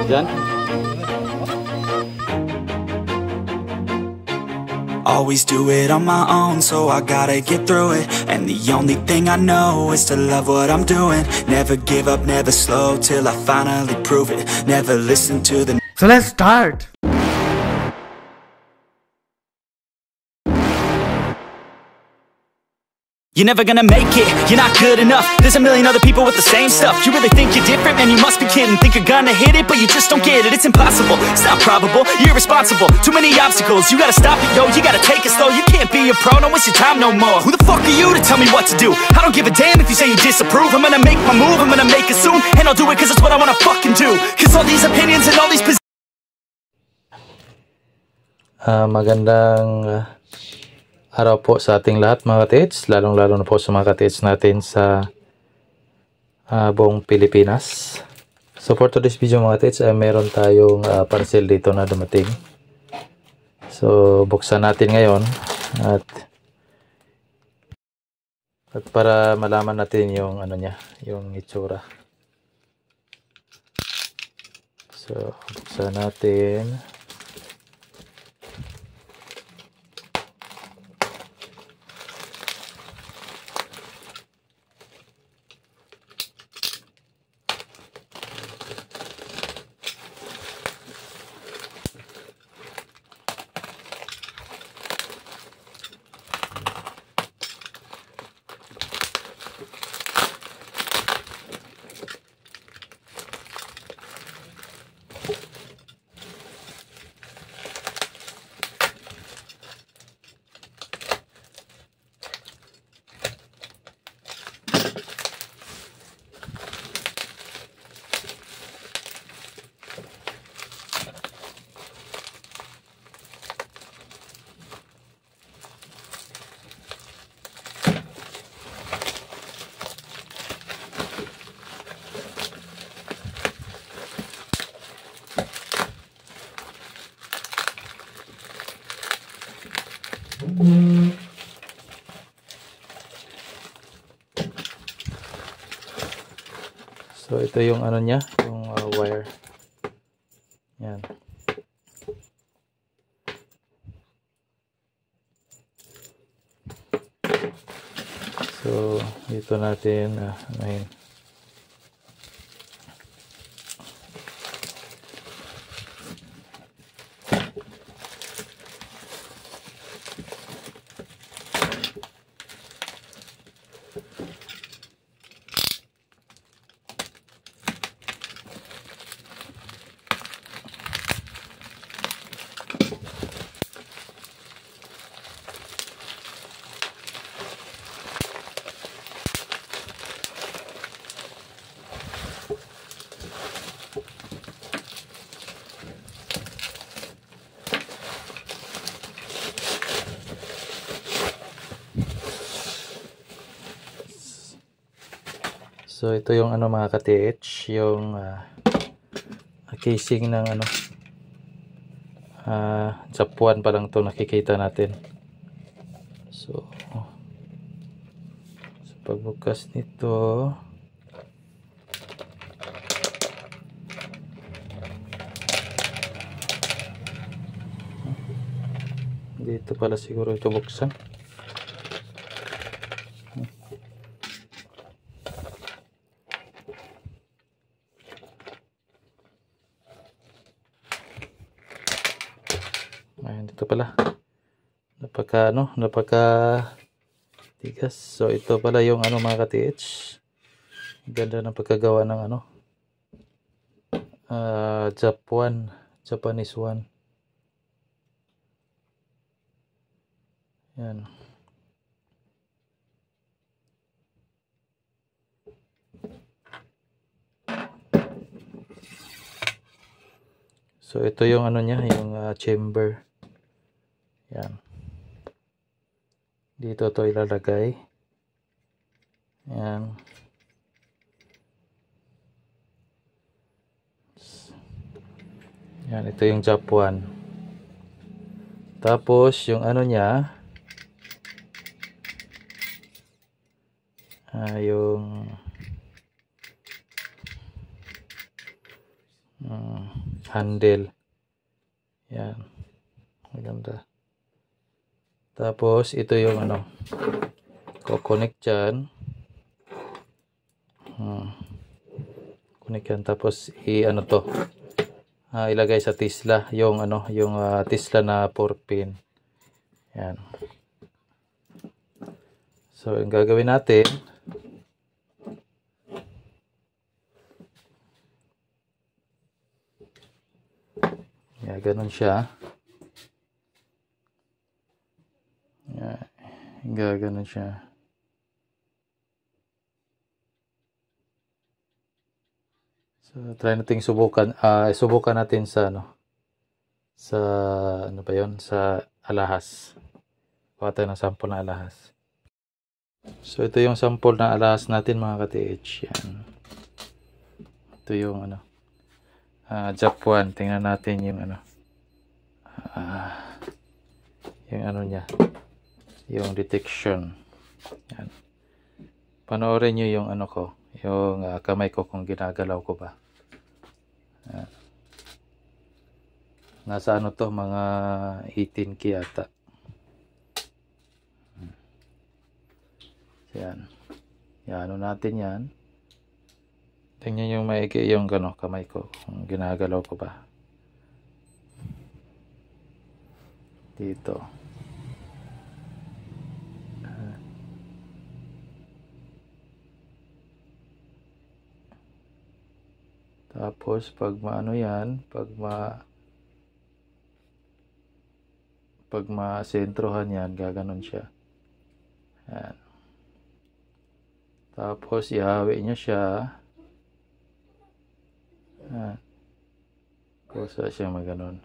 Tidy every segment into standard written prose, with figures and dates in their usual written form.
Diyan? Always do it on my own, so I gotta get through it. And the only thing I know is to love what I'm doing. Never give up, never slow, till I finally prove it. Never listen to the... So let's start. You're never gonna make it, you're not good enough. There's a million other people with the same stuff. You really think you're different? Man, you must be kidding. Think you're gonna hit it, but you just don't get it. It's impossible, it's not probable, you're irresponsible. Too many obstacles, you gotta stop it, yo. You gotta take it slow, you can't be a pro. Don't waste your time no more. Who the fuck are you to tell me what to do? I don't give a damn if you say you disapprove. I'm gonna make my move, I'm gonna make it soon. And I'll do it cause it's what I wanna fucking do. Cause all these opinions and all these Magandang araw po sa ating lahat mga ka-TH, lalong-lalo na po sa mga ka-TH natin sa buong Pilipinas. So for today's video mga ka-TH, meron tayong parcel dito na dumating. So buksan natin ngayon at para malaman natin yung ano niya, yung itsura. So buksan natin. So ito yung ano niya, yung wire. Yan. So dito natin ayun. So ito yung ano mga ka-TH, yung casing ng ano Japuan pa lang to nakikita natin. So pagbukas nito, dito pala siguro ito buksan. Ayan, dito pala. Napaka tigas. So ito pala yung ano mga ka-TH. Ganda ng pagkagawa ng ano. Japanese one. Yan. So ito yung ano niya, yung chamber. Yan. Dito to ilalagay. Yan. Yan, ito yung Japuan. Tapos yung ano niya, yung handle. Yan. Maganda. Tapos, ito yung ano, connect dyan. Connect yan. Tapos, ano to, ilagay sa Tesla. Yung ano, yung Tesla na 4 pin. Yan. So, yung gagawin natin, yan, ganun siya. Gaganon siya. So, try nating subukan. Subukan natin sa ano. Sa ano ba 'yon? Sa alahas. Kuha tayo ng sample na alahas. So, ito yung sample na alahas natin mga ka-TH. Yan. Ito yung ano. Jap 1. Tingnan natin yung ano. Yung ano niya. Yung detection. Yan. Panoorin nyo yung ano ko, yung kamay ko kung ginagalaw ko ba. Yan. Nasa ano to, mga 18K ata. Yan. Yan, ano natin yan. Tingnan yung maigi yung ano, kamay ko kung ginagalaw ko ba. Dito. Tapos, pag maano yan, pag masentrohan yan, gaganon siya. Yan. Tapos, ihawi nyo siya. Yan. Kusa siya maganon.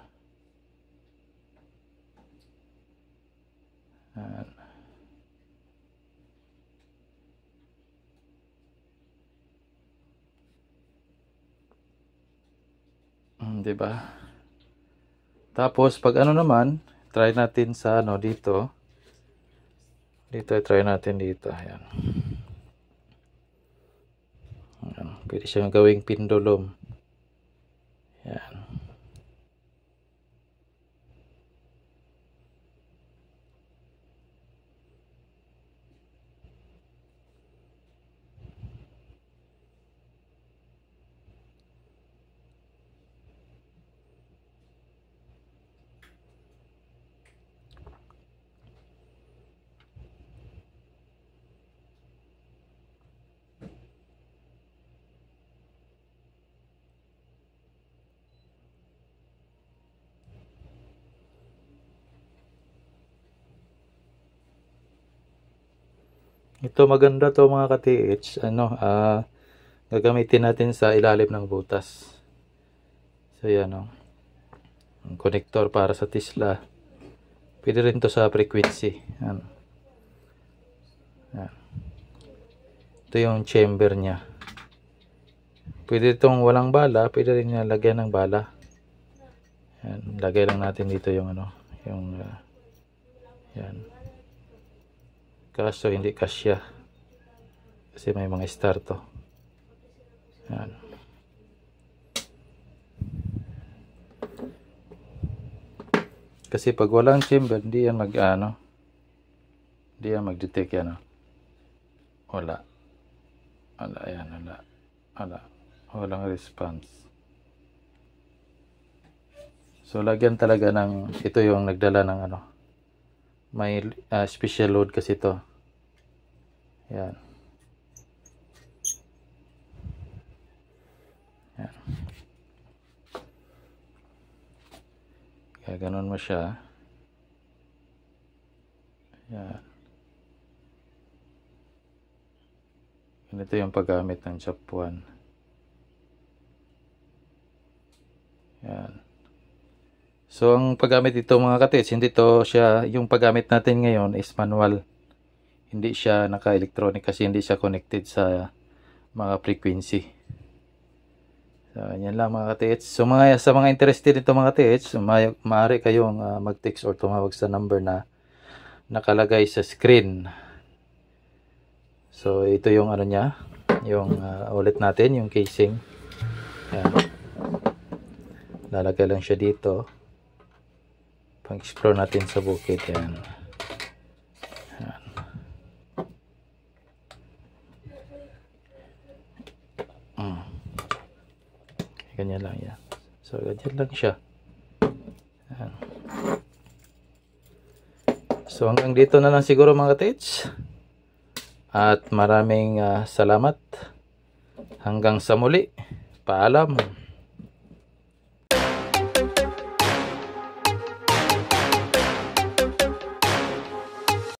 Yan. Diba? Tapos, pag ano naman, try natin sa ano, dito. Dito, try natin dito. Ayan. Ayan. Pwede siyang gawing pendulum. Ayan. Ito maganda to mga ka-TH. Ano, gagamitin natin sa ilalim ng butas. So yan o. Ang connector para sa Tesla. Pwede rin to sa frequency. Yan. Yan. Ito yung chamber niya. Pwede itong walang bala. Pwede rin niya lagyan ng bala. Yan. Lagay lang natin dito yung ano. Yung yan. Kaso hindi kasya. Kasi may mga star to. Yan. Kasi pag walang chamber, hindi yan mag-ano. Hindi yan mag-detect yan. Wala. Wala yan. Wala. Wala. Walang response. So, lagyan talaga ng, ito yung nagdala ng ano. May special load kasi to. Yan. Yan. Kaya ganun mo siya. Yan. Ganito yung paggamit ng Jap 1. Yan. So, ang paggamit dito mga ka-TH, hindi to siya, yung paggamit natin ngayon is manual. Hindi siya naka-electronic kasi hindi siya connected sa mga frequency. So, yan lang mga ka-TH. So, sa mga interested nito mga ka-TH, maaari kayong mag-text or tumawag sa number na nakalagay sa screen. So, ito yung ano niya, yung ulit natin, yung casing. Yan. lalagay lang siya dito. Pang-explore natin sa bukid. Yan. Yan. Ganyan lang yan. So, ganyan lang siya. Yan. So, hanggang dito na lang siguro mga tits. At maraming salamat. Hanggang sa muli. Paalam.